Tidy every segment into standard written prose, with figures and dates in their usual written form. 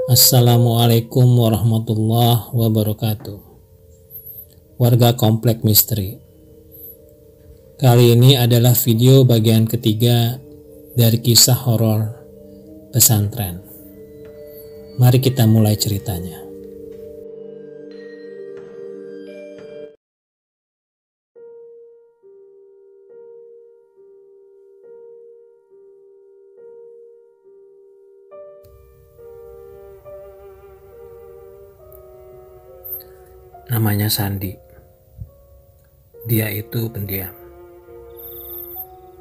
Assalamualaikum warahmatullahi wabarakatuh. Warga Komplek Misteri. Kali ini adalah video bagian ketiga dari kisah horor pesantren. Mari kita mulai ceritanya. Namanya Sandi. Dia itu pendiam.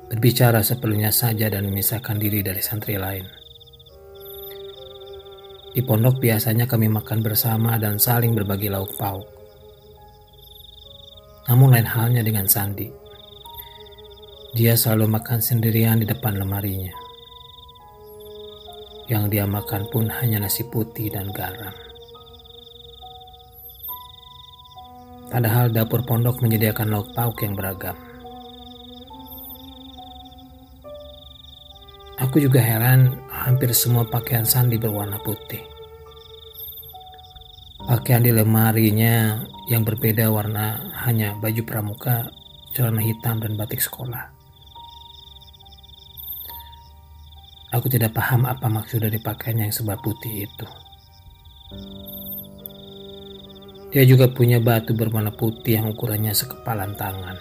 Berbicara seperlunya saja dan memisahkan diri dari santri lain. Di pondok biasanya kami makan bersama dan saling berbagi lauk pauk. Namun lain halnya dengan Sandi. Dia selalu makan sendirian di depan lemarinya. Yang dia makan pun hanya nasi putih dan garam. Padahal dapur pondok menyediakan lauk pauk yang beragam. Aku juga heran, hampir semua pakaian Sandi berwarna putih. Pakaian di lemarinya yang berbeda warna hanya baju pramuka, celana hitam, dan batik sekolah. Aku tidak paham apa maksud dari pakaian yang serba putih itu. Dia juga punya batu berwarna putih yang ukurannya sekepalan tangan.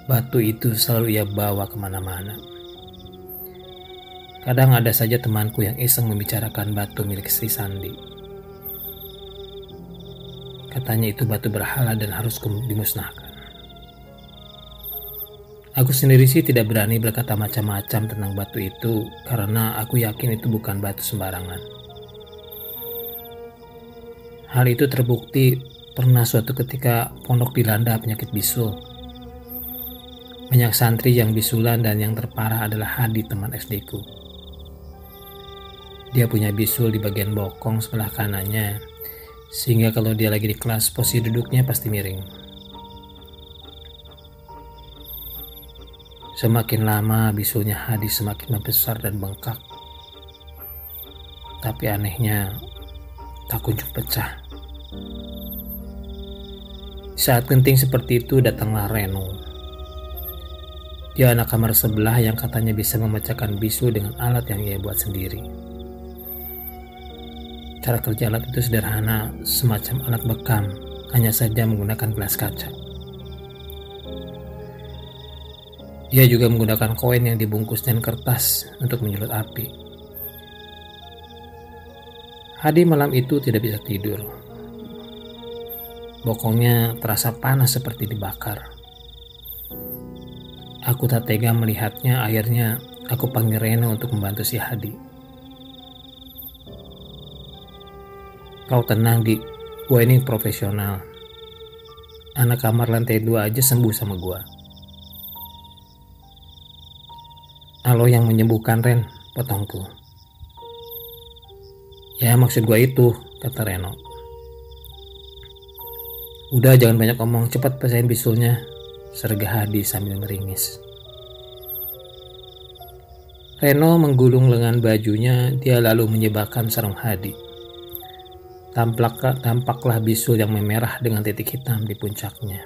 Batu itu selalu ia bawa kemana-mana. Kadang ada saja temanku yang iseng membicarakan batu milik Sri Sandi. Katanya itu batu berhala dan harus dimusnahkan. Aku sendiri sih tidak berani berkata macam-macam tentang batu itu karena aku yakin itu bukan batu sembarangan. Hal itu terbukti pernah suatu ketika pondok dilanda penyakit bisul. Banyak santri yang bisulan dan yang terparah adalah Hadi, teman SD-ku. Dia punya bisul di bagian bokong sebelah kanannya, sehingga kalau dia lagi di kelas posisi duduknya pasti miring. Semakin lama bisulnya Hadi semakin membesar dan bengkak. Tapi anehnya tak kunjung pecah. Saat genting seperti itu datanglah Reno. Dia anak kamar sebelah yang katanya bisa memecahkan bisul dengan alat yang ia buat sendiri. Cara kerja alat itu sederhana, semacam alat bekam, hanya saja menggunakan gelas kaca. Dia juga menggunakan koin yang dibungkus dengan kertas untuk menyulut api. Hadi malam itu tidak bisa tidur. Bokongnya terasa panas seperti dibakar. Aku tak tega melihatnya, akhirnya aku panggil Reno untuk membantu si Hadi. Kau tenang, Di, gua ini profesional. Anak kamar lantai 2 aja sembuh sama gua. Halo yang menyembuhkan, Ren, potongku. Ya maksud gua itu, kata Reno. Udah jangan banyak omong, cepat pecahin bisulnya, sergah Hadi sambil meringis. Reno menggulung lengan bajunya, dia lalu menyebarkan sarung Hadi. Tampaklah bisul yang memerah dengan titik hitam di puncaknya.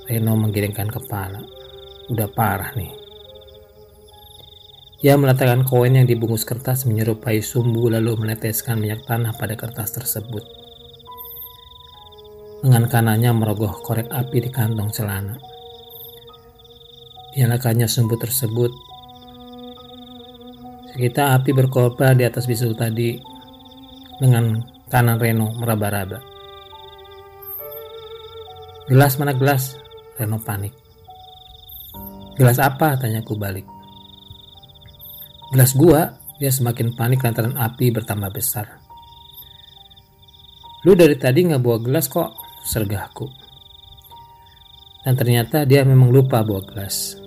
Reno menggelengkan kepala. Udah parah nih. Ia meletakkan koin yang dibungkus kertas menyerupai sumbu lalu meneteskan minyak tanah pada kertas tersebut. Lengan kanannya merogoh korek api di kantong celana. Dinyalakannya sumbu tersebut. Sekitar api berkorban di atas bisul tadi. Lengan kanan Reno meraba-raba. Gelas mana gelas? Reno panik. Gelas apa? Tanyaku balik. Gelas gua. Dia semakin panik lantaran api bertambah besar. Lu dari tadi gak bawa gelas kok, sergahku. Dan ternyata dia memang lupa bawa gelas.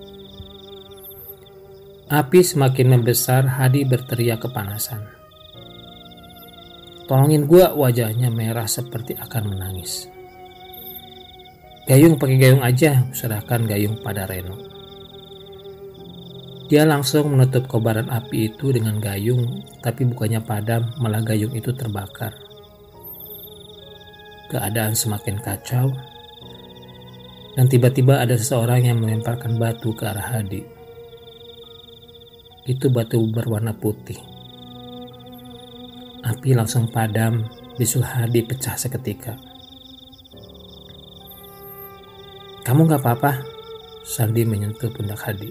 Api semakin membesar, Hadi berteriak kepanasan. Tolongin gua, wajahnya merah seperti akan menangis. Gayung, pakai gayung aja, serahkan gayung pada Reno. Dia langsung menutup kobaran api itu dengan gayung, tapi bukannya padam, malah gayung itu terbakar. Keadaan semakin kacau, dan tiba-tiba ada seseorang yang melemparkan batu ke arah Hadi. Itu batu berwarna putih. Api langsung padam, bisul Hadi pecah seketika. "Kamu gak apa-apa?" Sandi menyentuh pundak Hadi.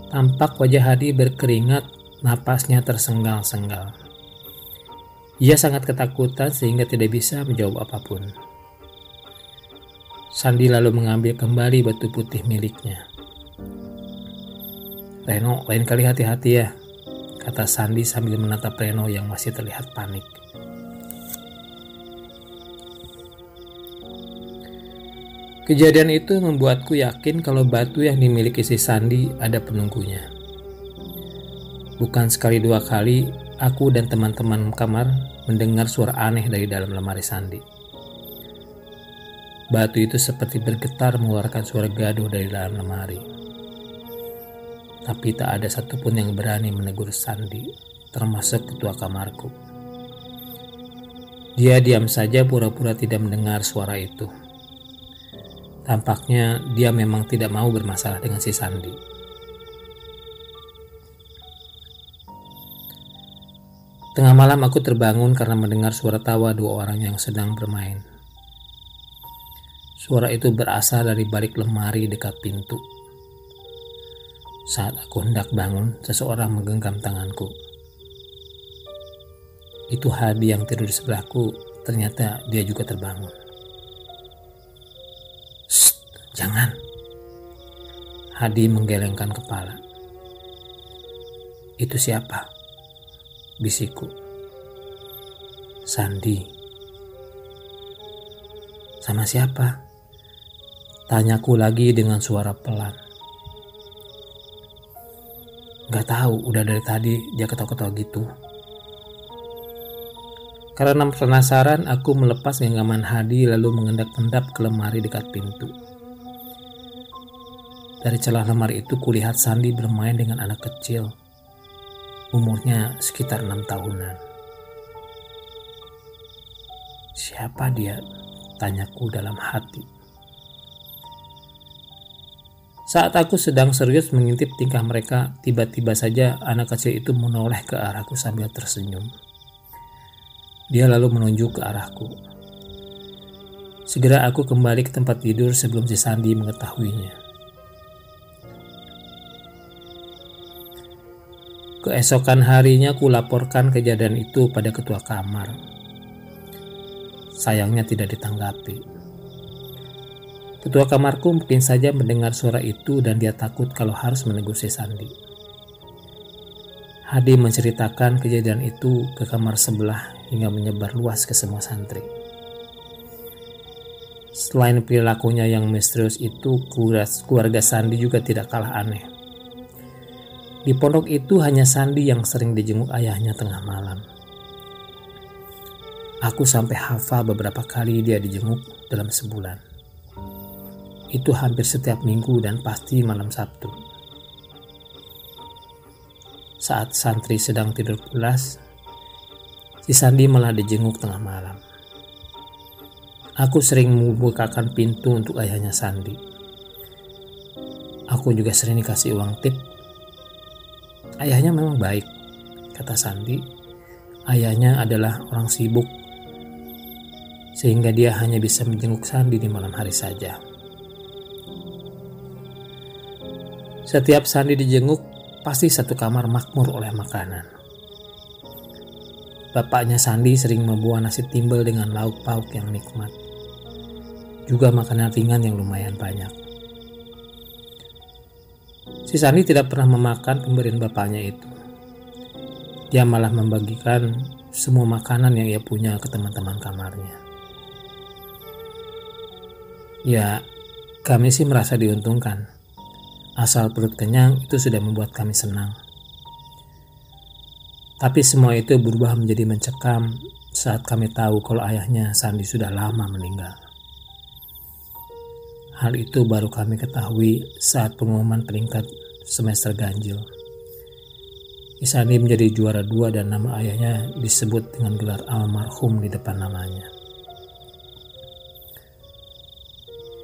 Tampak wajah Hadi berkeringat, napasnya tersenggal-senggal. Ia sangat ketakutan sehingga tidak bisa menjawab apapun. Sandi lalu mengambil kembali batu putih miliknya. "Reno, lain kali hati-hati ya," kata Sandi sambil menatap Reno yang masih terlihat panik. Kejadian itu membuatku yakin kalau batu yang dimiliki si Sandi ada penunggunya. Bukan sekali dua kali, aku dan teman-teman kamar mendengar suara aneh dari dalam lemari Sandi. Batu itu seperti bergetar mengeluarkan suara gaduh dari dalam lemari. Tapi tak ada satupun yang berani menegur Sandi, termasuk ketua kamarku. Dia diam saja pura-pura tidak mendengar suara itu. Tampaknya dia memang tidak mau bermasalah dengan si Sandi. Tengah malam aku terbangun karena mendengar suara tawa dua orang yang sedang bermain. Suara itu berasal dari balik lemari dekat pintu. Saat aku hendak bangun, seseorang menggenggam tanganku. Itu Hadi yang tidur di sebelahku, ternyata dia juga terbangun. "Jangan." Hadi menggelengkan kepala. "Itu siapa?" bisikku. "Sandi." "Sama siapa?" tanyaku lagi dengan suara pelan. "Gak tahu, udah dari tadi dia ketawa-ketawa gitu." Karena penasaran, aku melepas genggaman Hadi lalu mengendap-endap ke lemari dekat pintu. Dari celah lemari itu kulihat Sandi bermain dengan anak kecil. Umurnya sekitar 6 tahunan. "Siapa dia?" tanyaku dalam hati. Saat aku sedang serius mengintip tingkah mereka, tiba-tiba saja anak kecil itu menoleh ke arahku sambil tersenyum. Dia lalu menunjuk ke arahku. Segera aku kembali ke tempat tidur sebelum si Sandi mengetahuinya. Keesokan harinya ku laporkan kejadian itu pada ketua kamar. Sayangnya tidak ditanggapi. Ketua kamarku mungkin saja mendengar suara itu dan dia takut kalau harus menegur si Sandi. Hadi menceritakan kejadian itu ke kamar sebelah hingga menyebar luas ke semua santri. Selain perilakunya yang misterius itu, keluarga Sandi juga tidak kalah aneh. Di pondok itu hanya Sandi yang sering dijenguk ayahnya tengah malam. Aku sampai hafal beberapa kali dia dijenguk dalam sebulan. Itu hampir setiap minggu dan pasti malam Sabtu. Saat santri sedang tidur pulas, si Sandi malah dijenguk tengah malam. Aku sering membukakan pintu untuk ayahnya Sandi. Aku juga sering dikasih uang tip. Ayahnya memang baik, kata Sandi. Ayahnya adalah orang sibuk, sehingga dia hanya bisa menjenguk Sandi di malam hari saja. Setiap Sandi dijenguk, pasti satu kamar makmur oleh makanan. Bapaknya Sandi sering membawa nasi timbel dengan lauk pauk yang nikmat. Juga makanan ringan yang lumayan banyak. Si Sandi tidak pernah memakan pemberian bapaknya itu. Dia malah membagikan semua makanan yang ia punya ke teman-teman kamarnya. Ya, kami sih merasa diuntungkan. Asal perut kenyang itu sudah membuat kami senang. Tapi semua itu berubah menjadi mencekam saat kami tahu kalau ayahnya Sandi sudah lama meninggal. Hal itu baru kami ketahui saat pengumuman peringkat semester ganjil. Sandi menjadi juara 2 dan nama ayahnya disebut dengan gelar almarhum di depan namanya.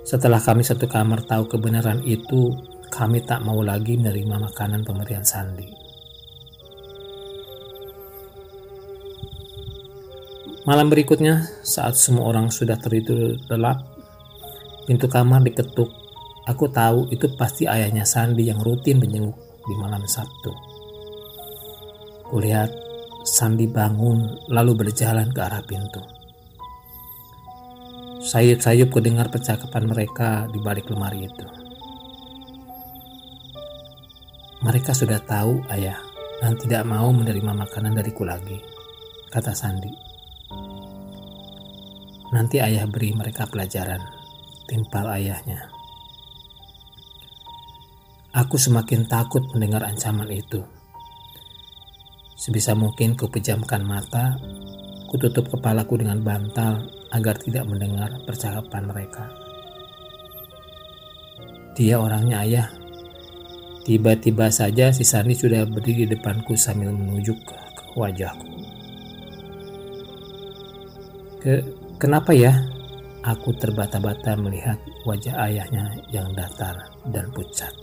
Setelah kami satu kamar tahu kebenaran itu, kami tak mau lagi menerima makanan pemberian Sandi. Malam berikutnya, saat semua orang sudah tertidur lelap, pintu kamar diketuk. Aku tahu itu pasti ayahnya Sandi yang rutin menjenguk di malam Sabtu. Kulihat Sandi bangun lalu berjalan ke arah pintu. Sayup-sayup kudengar percakapan mereka di balik lemari itu. Mereka sudah tahu ayah dan tidak mau menerima makanan dariku lagi, kata Sandi. Nanti ayah beri mereka pelajaran, timpal ayahnya. Aku semakin takut mendengar ancaman itu. Sebisa mungkin kupejamkan mata, kututup kepalaku dengan bantal agar tidak mendengar percakapan mereka. Dia orangnya ayah. Tiba-tiba saja si Sandi sudah berdiri di depanku sambil menunjuk ke wajahku. Kenapa ya? Aku terbata-bata melihat wajah ayahnya yang datar dan pucat.